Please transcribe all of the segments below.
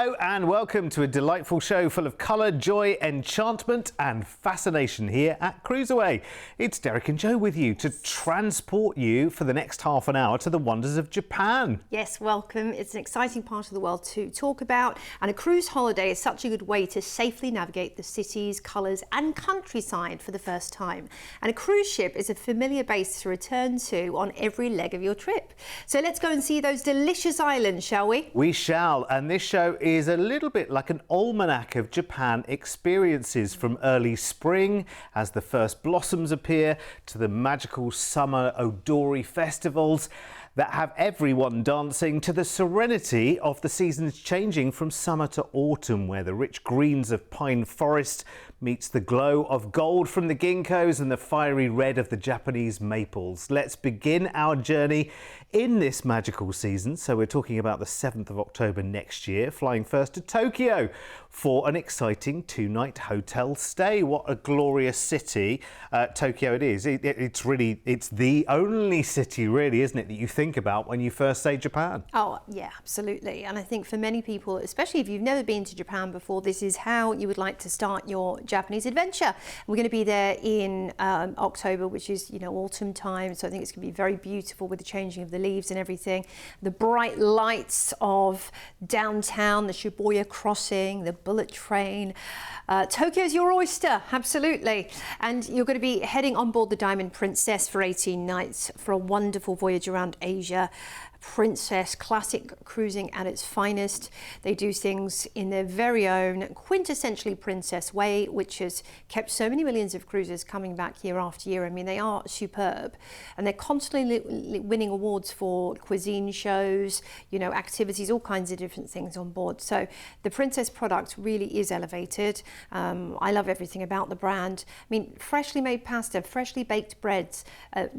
Hello and welcome to a delightful show full of colour, joy, enchantment and fascination here at CruiseAway. It's Derek and Joe with you to transport you for the next half an hour to the wonders of Japan. Yes, welcome. It's an exciting part of the world to talk about, and a cruise holiday is such a good way to safely navigate the cities, colours and countryside for the first time. And a cruise ship is a familiar base to return to on every leg of your trip. So let's go and see those delicious islands, shall we? We shall, and this show is a little bit like an almanac of Japan experiences, from early spring as the first blossoms appear to the magical summer odori festivals that have everyone dancing, to the serenity of the seasons changing from summer to autumn, where the rich greens of pine forest meets the glow of gold from the ginkgos and the fiery red of the Japanese maples. Let's begin our journey in this magical season. So we're talking about the 7th of October next year, flying first to Tokyo for an exciting 2-night hotel stay. What a glorious city Tokyo it is. It's the only city really, isn't it, that you think about when you first say Japan? Oh yeah, absolutely. And I think for many people, especially if you've never been to Japan before, this is how you would like to start your Japanese adventure. We're going to be there in October, which is, you know, autumn time, so I think it's going to be very beautiful with the changing of the leaves and everything. The bright lights of downtown, the Shibuya crossing, the bullet train. Tokyo's your oyster, absolutely. And you're going to be heading on board the Diamond Princess for 18 nights for a wonderful voyage around Asia. Princess classic cruising at its finest. They do things in their very own quintessentially princess way, which has kept so many millions of cruisers coming back year after year. I mean, they are superb, and they're constantly winning awards for cuisine shows, you know, activities, all kinds of different things on board. So the Princess product really is elevated. I love everything about the brand. I mean, freshly made pasta, freshly baked breads,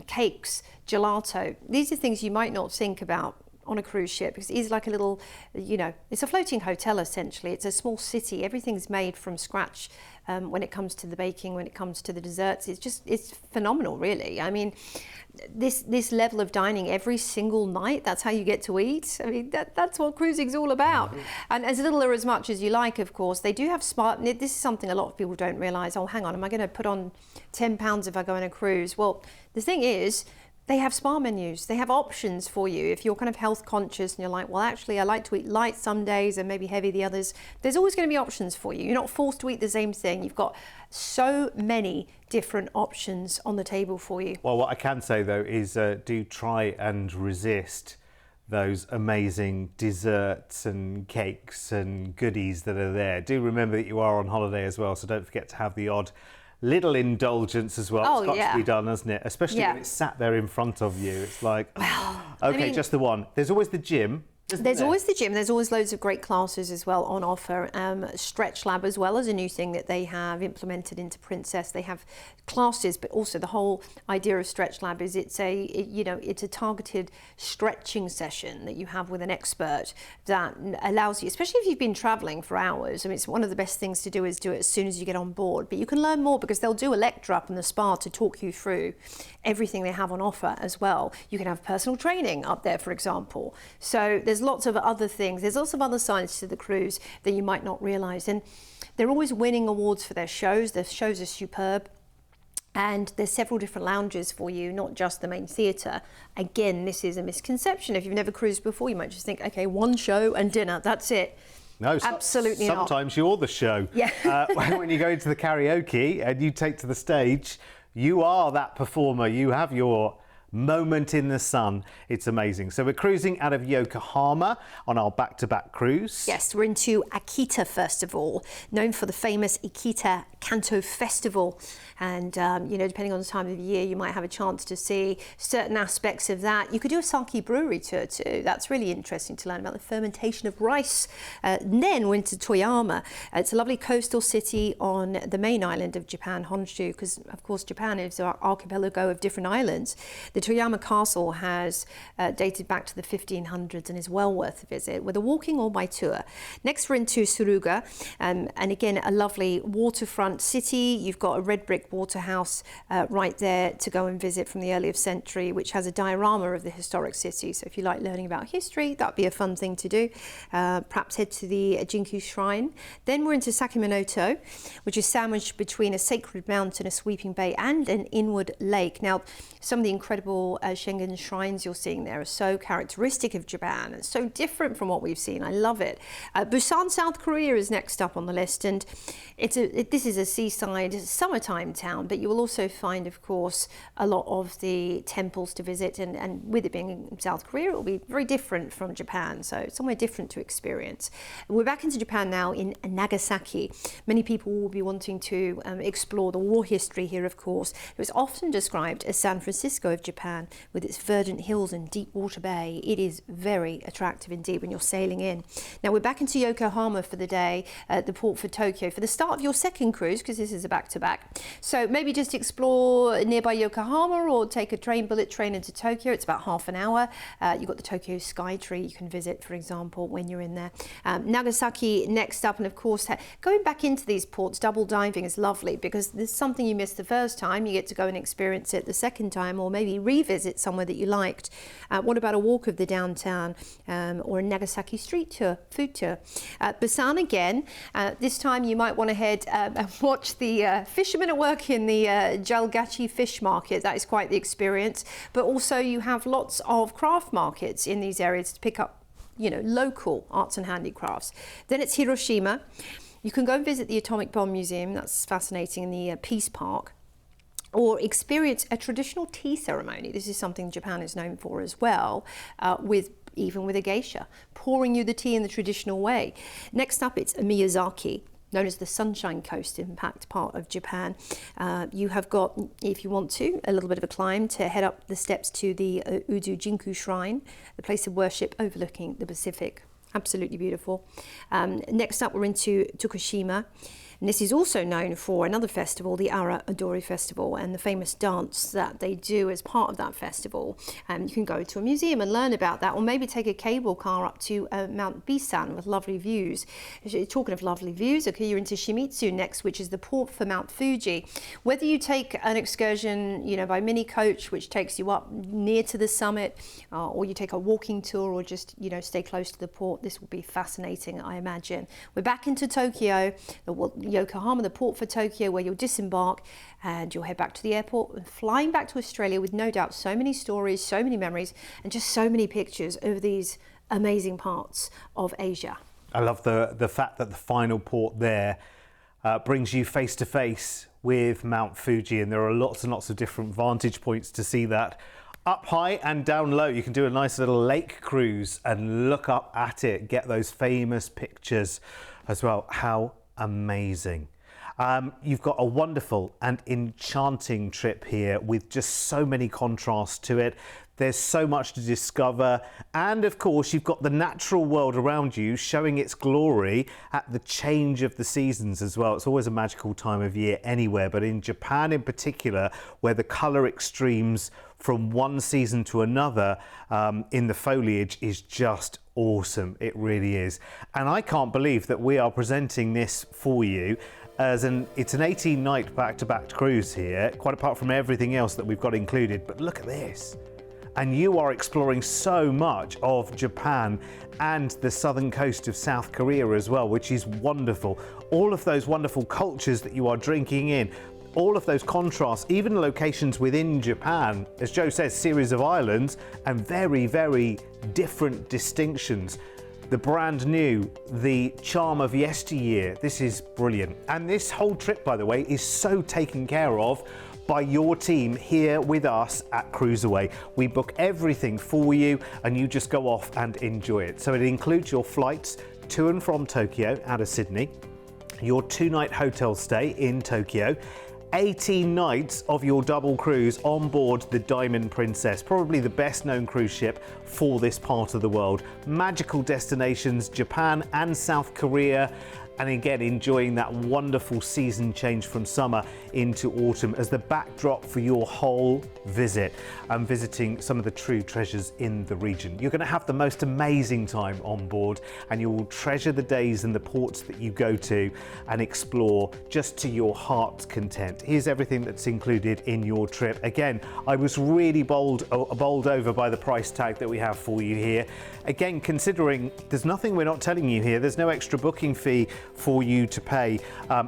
cakes, gelato. These are things you might not think about on a cruise ship, because it is like a little, you know, it's a floating hotel essentially. It's a small city. Everything's made from scratch when it comes to the baking, when it comes to the desserts. It's phenomenal, really. I mean, this level of dining every single night, that's how you get to eat. I mean, that's what cruising's all about. And as little or as much as you like, of course. They do have smart, this is something a lot of people don't realise. Oh, hang on, am I going to put on 10 pounds if I go on a cruise? Well, the thing is, they have spa menus. They have options for you. If you're kind of health conscious and you're like, well, actually, I like to eat light some days and maybe heavy the others, there's always going to be options for you. You're not forced to eat the same thing. You've got so many different options on the table for you. Well, what I can say, though, is do try and resist those amazing desserts and cakes and goodies that are there. Do remember that you are on holiday as well, so don't forget to have the odd little indulgence as well. Oh, it's got yeah. to be done, hasn't it? Especially when it's sat there in front of you. It's like, well, okay, I mean, just the one. There's always the gym. There's always the gym. There's always loads of great classes as well on offer. Stretch Lab as well is a new thing that they have implemented into Princess. They have classes, but also the whole idea of Stretch Lab is it's a targeted stretching session that you have with an expert that allows you, especially if you've been traveling for hours. I mean, it's one of the best things to do is do it as soon as you get on board. But you can learn more because they'll do a lecture up in the spa to talk you through everything they have on offer as well. You can have personal training up there, for example. So there's lots of other things. There's lots of other sides to the cruise that you might not realise. And they're always winning awards for their shows. Their shows are superb. And there's several different lounges for you, not just the main theatre. Again, this is a misconception. If you've never cruised before, you might just think, okay, one show and dinner, that's it. No, absolutely not. Sometimes you're the show. Yeah. When you go into the karaoke and you take to the stage, you are that performer. You have your moment in the sun. It's amazing. So we're cruising out of Yokohama on our back-to-back cruise. Yes, we're into Akita first of all, known for the famous Akita Kanto Festival. And, you know, depending on the time of the year, you might have a chance to see certain aspects of that. You could do a sake brewery tour too. That's really interesting to learn about the fermentation of rice. Then we're into Toyama. It's a lovely coastal city on the main island of Japan, Honshu, because, of course, Japan is our archipelago of different islands. The Toyama Castle has dated back to the 1500s and is well worth a visit, whether walking or by tour. Next, we're into Suruga, and again, a lovely waterfront city. You've got a red brick waterhouse right there to go and visit from the earlier century, which has a diorama of the historic city. So if you like learning about history, that'd be a fun thing to do. Perhaps head to the Jinku Shrine. Then we're into Sakimonoto, which is sandwiched between a sacred mountain, a sweeping bay, and an inward lake. Now, some of the incredible Shengen shrines you're seeing there are so characteristic of Japan and so different from what we've seen. I love it. Busan, South Korea is next up on the list, and this is a seaside summertime town, but you will also find, of course, a lot of the temples to visit, and with it being in South Korea, it will be very different from Japan, so somewhere different to experience. We're back into Japan now in Nagasaki. Many people will be wanting to explore the war history here, of course. It was often described as San Francisco of Japan, with its verdant hills and deep water bay. It is very attractive indeed when you're sailing in. Now we're back into Yokohama for the day, the port for Tokyo, for the start of your second cruise, because this is a back-to-back. So maybe just explore nearby Yokohama or take a bullet train into Tokyo. It's about half an hour. You've got the Tokyo Skytree you can visit, for example, when you're in there. Nagasaki next up, and of course, going back into these ports, double diving is lovely because there's something you missed the first time, you get to go and experience it the second time, or maybe revisit somewhere that you liked. What about a walk of the downtown or a Nagasaki street tour, food tour? Busan again, this time you might want to head and watch the fishermen at work in the Jalgachi fish market. That is quite the experience, but also you have lots of craft markets in these areas to pick up, you know, local arts and handicrafts. Then it's Hiroshima. You can go and visit the Atomic Bomb Museum, that's fascinating, in the Peace Park, or experience a traditional tea ceremony. This is something Japan is known for as well, even with a geisha, pouring you the tea in the traditional way. Next up, it's Miyazaki, known as the Sunshine Coast, in fact, part of Japan. You have got, if you want to, a little bit of a climb to head up the steps to the Udu Jinku Shrine, the place of worship overlooking the Pacific. Absolutely beautiful. Next up, we're into Tokushima. And this is also known for another festival, the Ara Odori Festival, and the famous dance that they do as part of that festival. You can go to a museum and learn about that, or maybe take a cable car up to Mount Bisan with lovely views. Talking of lovely views, okay, you're into Shimizu next, which is the port for Mount Fuji. Whether you take an excursion, you know, by mini coach, which takes you up near to the summit, or you take a walking tour, or just, you know, stay close to the port, this will be fascinating, I imagine. We're back into Tokyo, Yokohama, the port for Tokyo, where you'll disembark and you'll head back to the airport and flying back to Australia with no doubt so many stories, so many memories, and just so many pictures of these amazing parts of Asia. I love the fact that the final port there brings you face to face with Mount Fuji, and there are lots and lots of different vantage points to see that. Up high and down low, you can do a nice little lake cruise and look up at it, get those famous pictures as well. How amazing. You've got a wonderful and enchanting trip here with just so many contrasts to it. There's so much to discover, and of course you've got the natural world around you showing its glory at the change of the seasons as well. It's always a magical time of year anywhere, but in Japan in particular, where the colour extremes from one season to another in the foliage is just awesome. It really is. And I can't believe that we are presenting this for you as it's an 18-night back-to-back cruise here, quite apart from everything else that we've got included. But look at this. And you are exploring so much of Japan and the southern coast of South Korea as well, which is wonderful. All of those wonderful cultures that you are drinking in, all of those contrasts, even locations within Japan, as Joe says, series of islands and very, very different distinctions. The brand new, the charm of yesteryear. This is brilliant. And this whole trip, by the way, is so taken care of by your team here with us at CruiseAway. We book everything for you and you just go off and enjoy it. So it includes your flights to and from Tokyo out of Sydney, your 2-night hotel stay in Tokyo, 18 nights of your double cruise on board the Diamond Princess, probably the best known cruise ship for this part of the world. Magical destinations, Japan and South Korea, and again enjoying that wonderful season change from summer into autumn as the backdrop for your whole visit and visiting some of the true treasures in the region. You're going to have the most amazing time on board, and you will treasure the days and the ports that you go to and explore just to your heart's content. Here's everything that's included in your trip. Again, I was really bowled over by the price tag that we have for you here. Again, considering there's nothing we're not telling you here, there's no extra booking fee for you to pay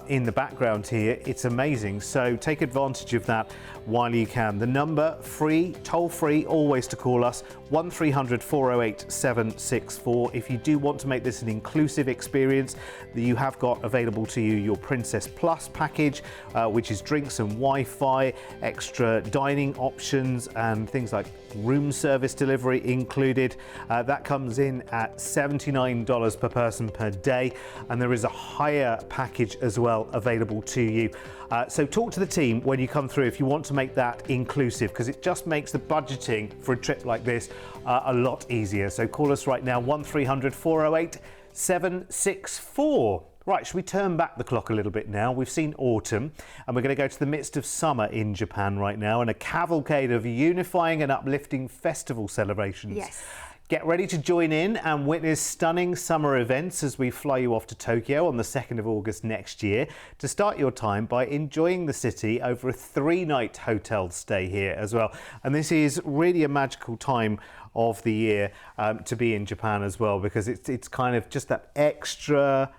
in the background here. It's amazing, so take advantage of that while you can. The number, free, toll free, always to call us, 1300 408 764. If you do want to make this an inclusive experience, that you have got available to you your Princess Plus package, which is drinks and Wi-Fi, extra dining options and things like room service delivery included. That comes in at $79 per person per day, and there is a higher package as well available to you. So talk to the team when you come through if you want to make that inclusive, because it just makes the budgeting for a trip like this a lot easier. So call us right now, 1300 408 764. Right, should we turn back the clock a little bit now? We've seen autumn, and we're going to go to the midst of summer in Japan right now, and a cavalcade of unifying and uplifting festival celebrations. Yes. Get ready to join in and witness stunning summer events as we fly you off to Tokyo on the 2nd of August next year to start your time by enjoying the city over a 3-night hotel stay here as well. And this is really a magical time of the year to be in Japan as well, because it's kind of just that extra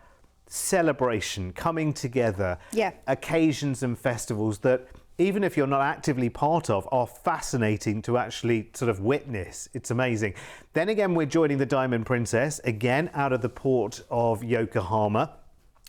celebration, coming together, occasions and festivals that, even if you're not actively part of, are fascinating to actually sort of witness. It's amazing. Then again, we're joining the Diamond Princess, again out of the port of Yokohama,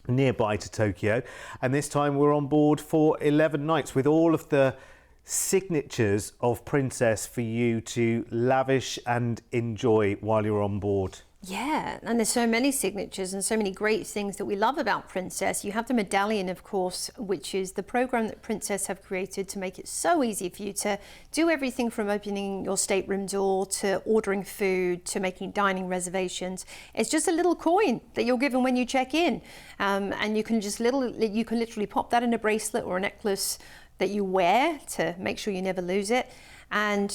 nearby to Tokyo. And this time we're on board for 11 nights with all of the signatures of Princess for you to lavish and enjoy while you're on board. Yeah, and there's so many signatures and so many great things that we love about Princess. You have the medallion, of course, which is the program that Princess have created to make it so easy for you to do everything from opening your stateroom door to ordering food to making dining reservations. It's just a little coin that you're given when you check in, and you can literally pop that in a bracelet or a necklace that you wear to make sure you never lose it. And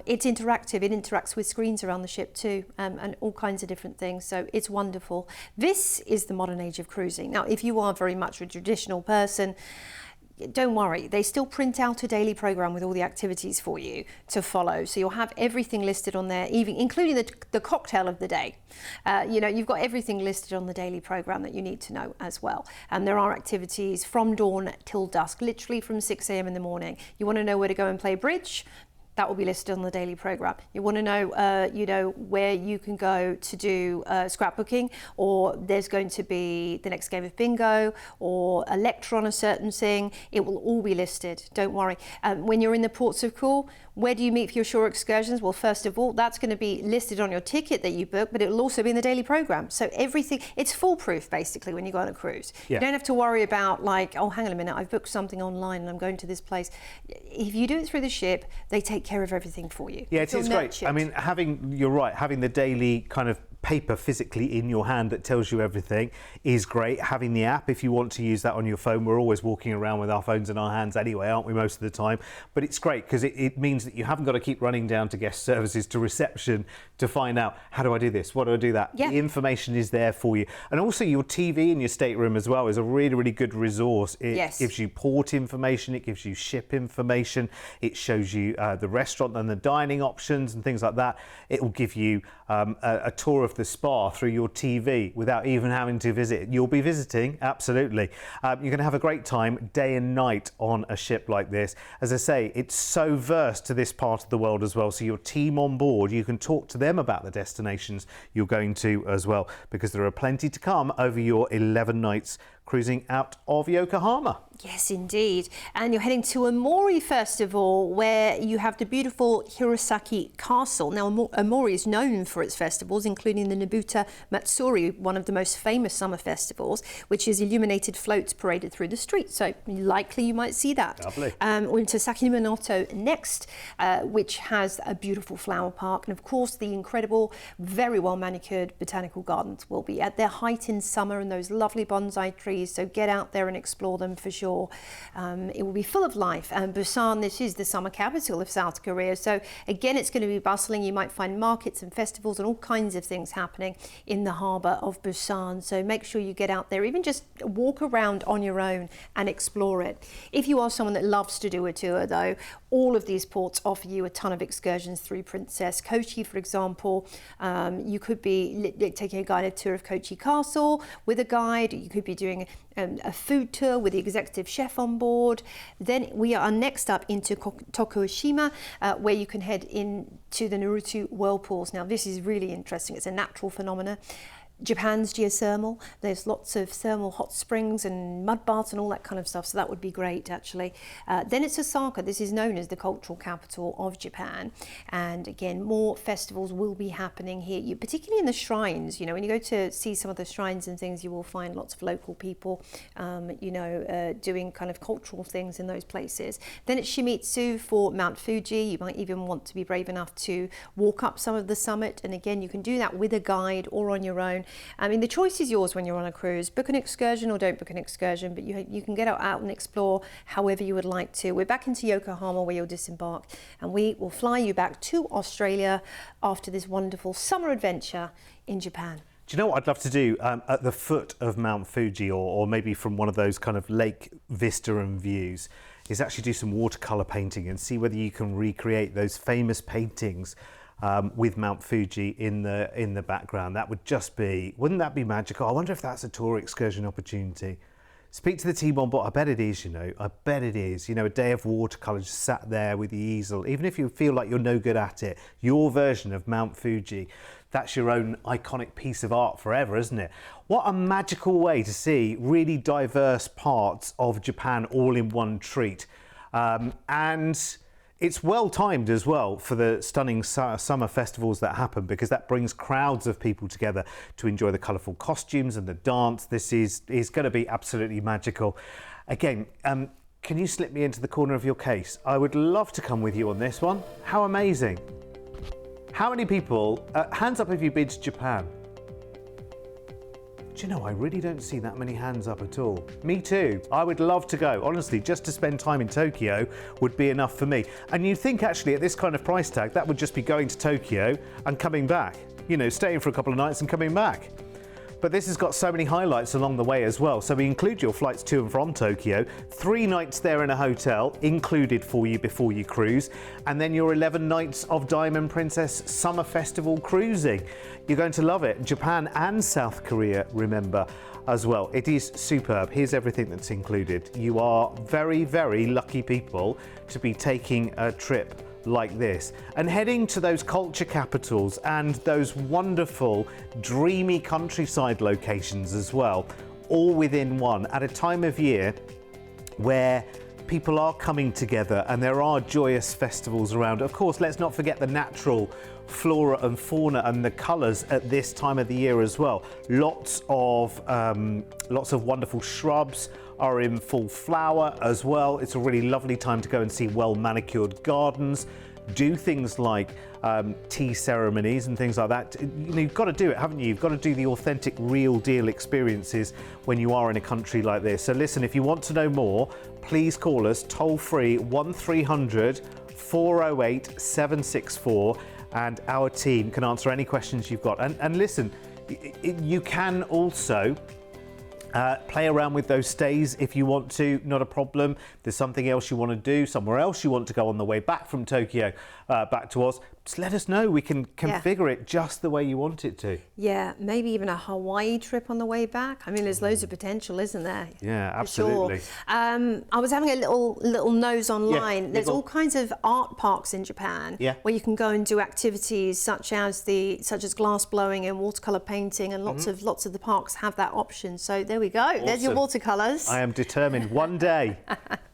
it's interactive. It interacts with screens around the ship too, and all kinds of different things. So it's wonderful. This is the modern age of cruising. Now, if you are very much a traditional person, don't worry, they still print out a daily program with all the activities for you to follow. So you'll have everything listed on there, even including the cocktail of the day. You've got everything listed on the daily program that you need to know as well. And there are activities from dawn till dusk, literally from 6 a.m. in the morning. You want to know where to go and play bridge? That will be listed on the daily program. You want to know, where you can go to do scrapbooking, or there's going to be the next game of bingo, or a lecture on a certain thing. It will all be listed. Don't worry. When you're in the ports of call, where do you meet for your shore excursions? Well, first of all, that's going to be listed on your ticket that you book, but it will also be in the daily program. So everything, it's foolproof basically when you go on a cruise. Yeah. You don't have to worry about like, oh, hang on a minute, I've booked something online and I'm going to this place. If you do it through the ship, they take care of everything for you. Yeah, it's great. I mean, you're right, having the daily kind of paper physically in your hand that tells you everything is great. Having the app, if you want to use that on your phone, we're always walking around with our phones in our hands anyway, aren't we, most of the time? But it's great because it means that you haven't got to keep running down to guest services, to reception to find out, how do I do this? What do I do that? Yeah. The information is there for you. And also your TV in your stateroom as well is a really, really good resource. It gives you port information, it gives you ship information, it shows you the restaurant and the dining options and things like that. It will give you a tour of the spa through your TV without even having to visit. You'll be visiting, absolutely. You're going to have a great time day and night on a ship like this. As I say, it's so versed to this part of the world as well. So your team on board, you can talk to them about the destinations you're going to as well, because there are plenty to come over your 11 nights cruising out of Yokohama. Yes, indeed. And you're heading to Omori Festival, where you have the beautiful Hirosaki Castle. Now, Omori is known for its festivals, including the Nobuta Matsuri, one of the most famous summer festivals, which is illuminated floats paraded through the streets. So likely you might see that. Lovely. We're into Sakimonoto next, which has a beautiful flower park. And of course, the incredible, very well manicured botanical gardens will be at their height in summer, and those lovely bonsai trees. So get out there and explore them for sure. It will be full of life. And Busan, this is the summer capital of South Korea. So again, it's going to be bustling. You might find markets and festivals and all kinds of things happening in the harbour of Busan. So make sure you get out there, even just walk around on your own and explore it. If you are someone that loves to do a tour though, all of these ports offer you a ton of excursions through Princess. Kochi, for example, you could be taking a guided tour of Kochi Castle with a guide. You could be doing a food tour with the executive chef on board. Then we are next up into Tokushima, where you can head into the Naruto whirlpools. Now this is really interesting. It's a natural phenomenon. Japan's geothermal. There's lots of thermal hot springs and mud baths and all that kind of stuff, so that would be great actually. Then it's Osaka. This is known as the cultural capital of Japan, and again more festivals will be happening here, particularly in the shrines. You know, when you go to see some of the shrines and things, you will find lots of local people doing kind of cultural things in those places. Then it's Shimizu for Mount Fuji. You might even want to be brave enough to walk up some of the summit, and again you can do that with a guide or on your own. I mean, the choice is yours when you're on a cruise. Book an excursion or don't book an excursion, but you can get out and explore however you would like to. We're back into Yokohama where you'll disembark, and we will fly you back to Australia after this wonderful summer adventure in Japan. Do you know what I'd love to do at the foot of Mount Fuji, or maybe from one of those kind of lake vista and views, is actually do some watercolour painting and see whether you can recreate those famous paintings with Mount Fuji in the background. That would just be, wouldn't that be magical? I wonder if that's a tour excursion opportunity. Speak to the team on board. I bet it is, I bet it is. A day of watercolour, just sat there with the easel. Even if you feel like you're no good at it, your version of Mount Fuji, that's your own iconic piece of art forever, isn't it? What a magical way to see really diverse parts of Japan all in one treat. And it's well timed as well for the stunning summer festivals that happen, because that brings crowds of people together to enjoy the colourful costumes and the dance. This is going to be absolutely magical. Again, can you slip me into the corner of your case? I would love to come with you on this one. How amazing. How many people, hands up if you've been to Japan? Do you know, I really don't see that many hands up at all. Me too. I would love to go. Honestly, just to spend time in Tokyo would be enough for me. And you'd think actually at this kind of price tag, that would just be going to Tokyo and coming back. Staying for a couple of nights and coming back. But this has got so many highlights along the way as well. So we include your flights to and from Tokyo, 3 nights there in a hotel included for you before you cruise, and then your 11 nights of Diamond Princess Summer Festival cruising. You're going to love it. Japan and South Korea, remember, as well. It is superb. Here's everything that's included. You are very, very lucky people to be taking a trip like this and heading to those culture capitals and those wonderful dreamy countryside locations as well, all within one, at a time of year where people are coming together and there are joyous festivals around. Of course, let's not forget the natural flora and fauna and the colours at this time of the year as well. Lots of wonderful shrubs are in full flower as well. It's a really lovely time to go and see well manicured gardens, do things like tea ceremonies and things like that. You've got to do it, haven't you? You've got to do the authentic, real deal experiences when you are in a country like this. So listen, if you want to know more, please call us toll free 1300 408 764, and our team can answer any questions you've got. And listen, you can also play around with those stays if you want to, not a problem. If there's something else you want to do, somewhere else you want to go on the way back from Tokyo back to Oz, just let us know. We can configure it just the way you want it to. Yeah, maybe even a Hawaii trip on the way back. I mean, there's loads of potential, isn't there? Yeah, absolutely. Sure. I was having a little nose online. Yeah, there's all kinds of art parks in Japan where you can go and do activities such as glass blowing and watercolor painting, and lots of the parks have that option. So there we go. Awesome. There's your watercolors. I am determined. One day,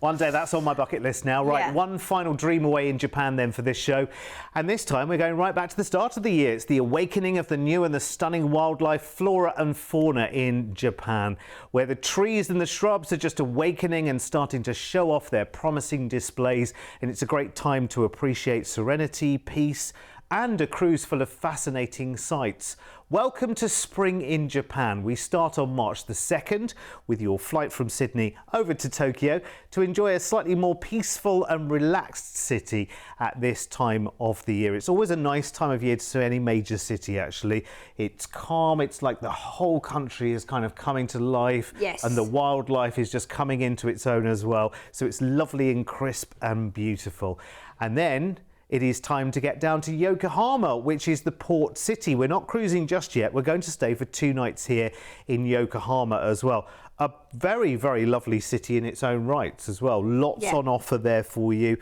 that's on my bucket list now. Right, one final dream away in Japan then for this show. And this time we're going right back to the start of the year. It's the awakening of the new and the stunning wildlife, flora and fauna in Japan, where the trees and the shrubs are just awakening and starting to show off their promising displays. And it's a great time to appreciate serenity, peace, and a cruise full of fascinating sights. Welcome to spring in Japan. We start on March the 2nd with your flight from Sydney over to Tokyo to enjoy a slightly more peaceful and relaxed city at this time of the year. It's always a nice time of year to see any major city, actually. It's calm. It's like the whole country is kind of coming to life. Yes. And the wildlife is just coming into its own as well. So it's lovely and crisp and beautiful. And then it is time to get down to Yokohama, which is the port city. We're not cruising just yet. We're going to stay for 2 nights here in Yokohama as well. A very, very lovely city in its own rights as well. Lots on offer there for you.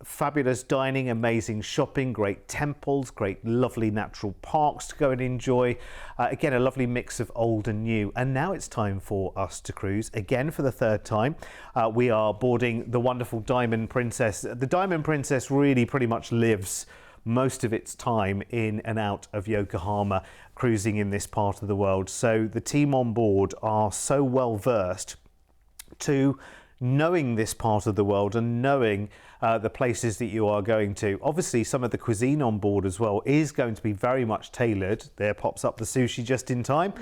Fabulous dining, amazing shopping, great temples, great lovely natural parks to go and enjoy. Again, a lovely mix of old and new. And now it's time for us to cruise again for the 3rd time. We are boarding the wonderful Diamond Princess. The Diamond Princess really pretty much lives most of its time in and out of Yokohama, cruising in this part of the world. So the team on board are so well versed to knowing this part of the world and knowing the places that you are going to. Obviously, some of the cuisine on board as well is going to be very much tailored. There pops up the sushi just in time,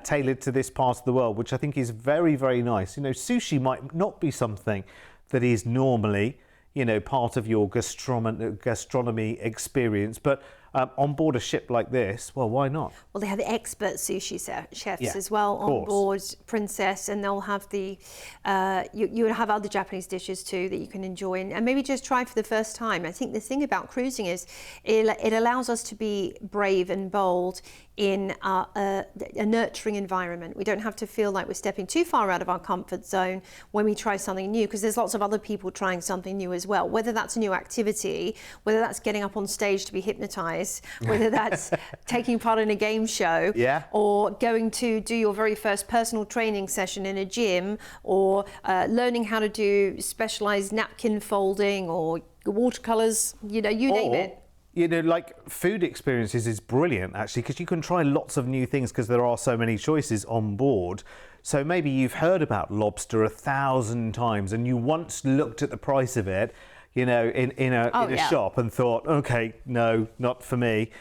tailored to this part of the world, which I think is very, very nice. You know, sushi might not be something that is normally, you know, part of your gastronomy experience, but on board a ship like this, well, why not? Well, they have expert sushi chefs as well on board Princess, and they'll have the you will have other Japanese dishes too that you can enjoy and maybe just try for the first time. I think the thing about cruising is it allows us to be brave and bold in a nurturing environment. We don't have to feel like we're stepping too far out of our comfort zone when we try something new, because there's lots of other people trying something new as well, whether that's a new activity, whether that's getting up on stage to be hypnotized, whether that's taking part in a game show, or going to do your very first personal training session in a gym, or learning how to do specialized napkin folding or watercolors, you know, you name it. You know, like food experiences is brilliant, actually, because you can try lots of new things because there are so many choices on board. So maybe you've heard about lobster 1,000 times and you once looked at the price of it, you know, in a shop and thought, okay, no, not for me.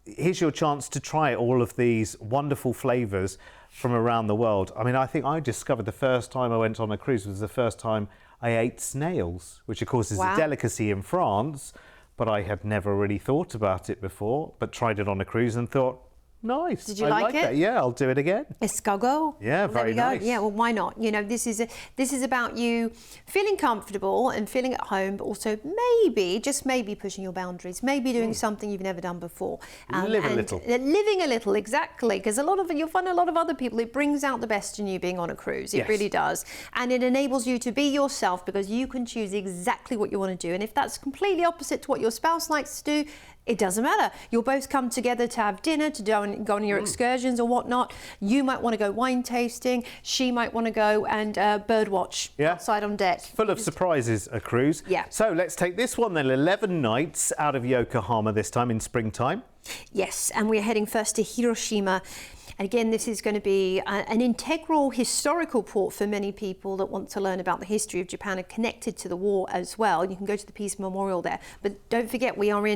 Here's your chance to try all of these wonderful flavours from around the world. I mean, I think I discovered the first time I went on a cruise was the first time I ate snails, which of course is a delicacy in France. But I had never really thought about it before, but tried it on a cruise and thought, nice. Did you like it? That. Yeah, I'll do it again. Escargot. Yeah, very nice. Yeah, well, why not? You know, this is about you feeling comfortable and feeling at home, but also maybe, just maybe, pushing your boundaries, maybe doing something you've never done before. Living a little, exactly. Because you'll find a lot of other people, it brings out the best in you being on a cruise. It really does. And it enables you to be yourself because you can choose exactly what you want to do. And if that's completely opposite to what your spouse likes to do, it doesn't matter. You'll both come together to have dinner, to go on your excursions or whatnot. You might want to go wine tasting. She might want to go and bird watch outside on deck. Full of surprises, a cruise. Yeah. So let's take this one then. 11 nights out of Yokohama this time in springtime. Yes, and we're heading first to Hiroshima. And again, this is going to be an integral historical port for many people that want to learn about the history of Japan and connected to the war as well. You can go to the Peace Memorial there. But don't forget, we are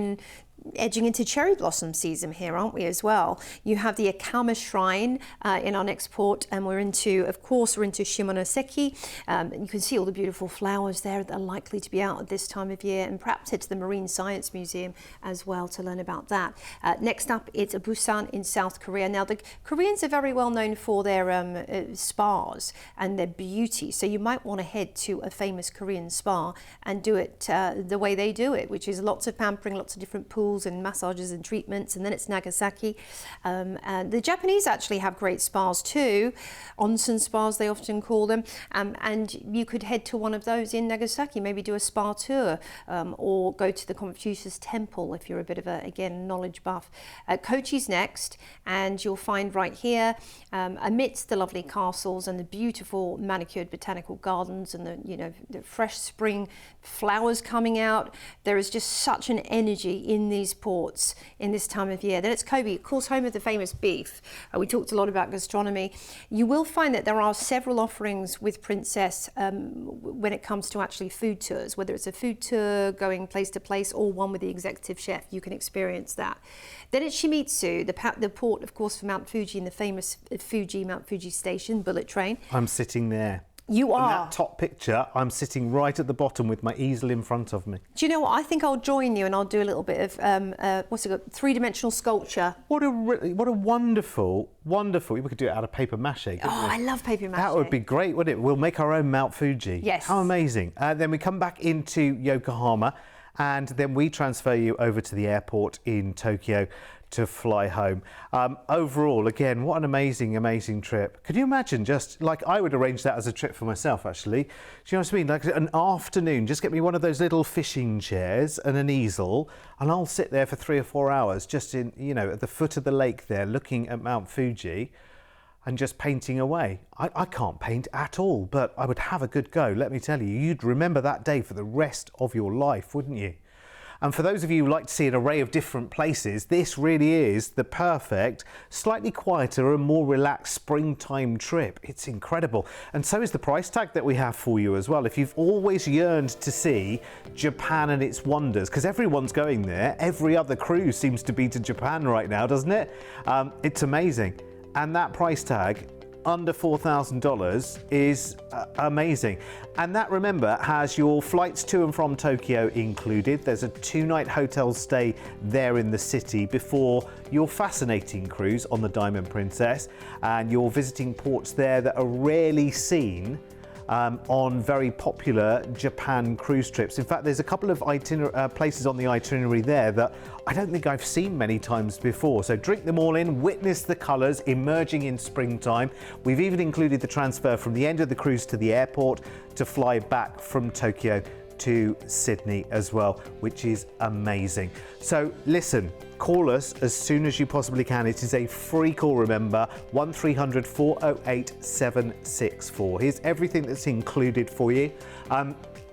edging into cherry blossom season here, aren't we, as well? You have the Akama Shrine in our next port, and we're into Shimonoseki. You can see all the beautiful flowers there that are likely to be out at this time of year, and perhaps head to the Marine Science Museum as well to learn about that. Next up, it's Busan in South Korea. Now, the Koreans are very well known for their spas and their beauty, so you might want to head to a famous Korean spa and do it the way they do it, which is lots of pampering, lots of different pools and massages and treatments. And then it's Nagasaki. And the Japanese actually have great spas too, onsen spas they often call them, and you could head to one of those in Nagasaki, maybe do a spa tour, or go to the Confucius Temple if you're a bit of a, again, knowledge buff. Kochi's next, and you'll find right here, amidst the lovely castles and the beautiful manicured botanical gardens and the fresh spring flowers coming out, there is just such an energy in these ports in this time of year. Then it's Kobe, of course, home of the famous beef. We talked a lot about gastronomy. You will find that there are several offerings with Princess when it comes to actually food tours, whether it's a food tour going place to place or one with the executive chef, you can experience that. Then it's Shimizu, the port, of course, for Mount Fuji and the famous Mount Fuji station, bullet train. I'm sitting there. You are. In that top picture, I'm sitting right at the bottom with my easel in front of me. Do you know what? I think I'll join you and I'll do a little bit of, what's it called? Three-dimensional sculpture. What a wonderful, we could do it out of paper mache. Oh, I love paper mache. That would be great, wouldn't it? We'll make our own Mount Fuji. Yes. How amazing. Then we come back into Yokohama, and then we transfer you over to the airport in Tokyo to fly home. Overall, again, what an amazing trip. Could you imagine, just like, I would arrange that as a trip for myself, actually. Do you know what I mean? Like an afternoon, just get me one of those little fishing chairs and an easel, and I'll sit there for 3 or 4 hours just in, at the foot of the lake there, looking at Mount Fuji and just painting away. I can't paint at all, but I would have a good go. Let me tell you, you'd remember that day for the rest of your life, wouldn't you? And for those of you who like to see an array of different places, this really is the perfect, slightly quieter and more relaxed springtime trip. It's incredible. And so is the price tag that we have for you as well. If you've always yearned to see Japan and its wonders, because everyone's going there, every other cruise seems to be to Japan right now, doesn't it? It's amazing. And that price tag, under $4,000, is amazing. And that, remember, has your flights to and from Tokyo included. There's a 2-night hotel stay there in the city before your fascinating cruise on the Diamond Princess, and you're visiting ports there that are rarely seen on very popular Japan cruise trips. In fact, there's a couple of places on the itinerary there that I don't think I've seen many times before. So drink them all in, witness the colours emerging in springtime. We've even included the transfer from the end of the cruise to the airport to fly back from Tokyo to Sydney as well, which is amazing. So listen, call us as soon as you possibly can. It is a free call, remember, 1300 408 764. Here's everything that's included for you.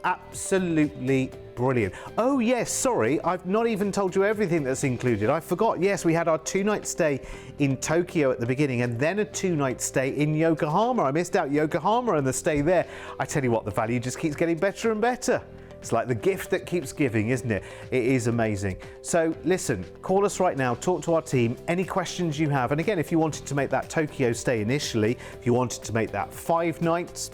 Absolutely brilliant. Oh yes, sorry, I've not even told you everything that's included. I forgot. Yes, we had our 2-night stay in Tokyo at the beginning and then a 2-night stay in Yokohama. I missed out Yokohama and the stay there. I tell you what, the value just keeps getting better and better. It's like the gift that keeps giving, isn't it? It is amazing. So listen, call us right now, talk to our team, any questions you have. And again, if you wanted to make that Tokyo stay initially, if you wanted to make that 5 nights,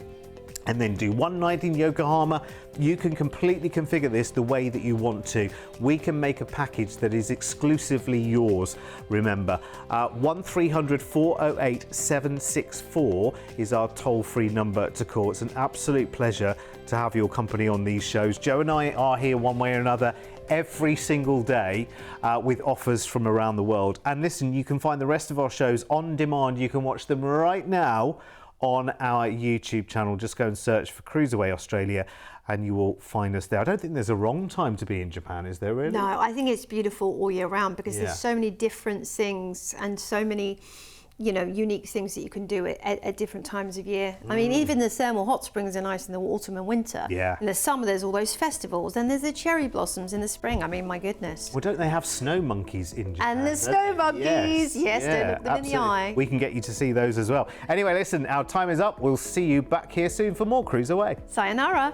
and then do 1 night in Yokohama, you can completely configure this the way that you want to. We can make a package that is exclusively yours. Remember, 1300 408 764 is our toll-free number to call. It's an absolute pleasure to have your company on these shows. Joe and I are here one way or another every single day with offers from around the world. And listen, you can find the rest of our shows on demand. You can watch them right now on our YouTube channel. Just go and search for CruiseAway Australia and you will find us there. I don't think there's a wrong time to be in Japan, is there really? No, I think it's beautiful all year round because there's so many different things and so many unique things that you can do at different times of year. I mean, even the thermal hot springs are nice in the autumn and winter. Yeah. In the summer, there's all those festivals. Then there's the cherry blossoms in the spring. I mean, my goodness. Well, don't they have snow monkeys in Japan? And the snow monkeys. Yes, don't look them in the eye. We can get you to see those as well. Anyway, listen, our time is up. We'll see you back here soon for more CruiseAway. Sayonara.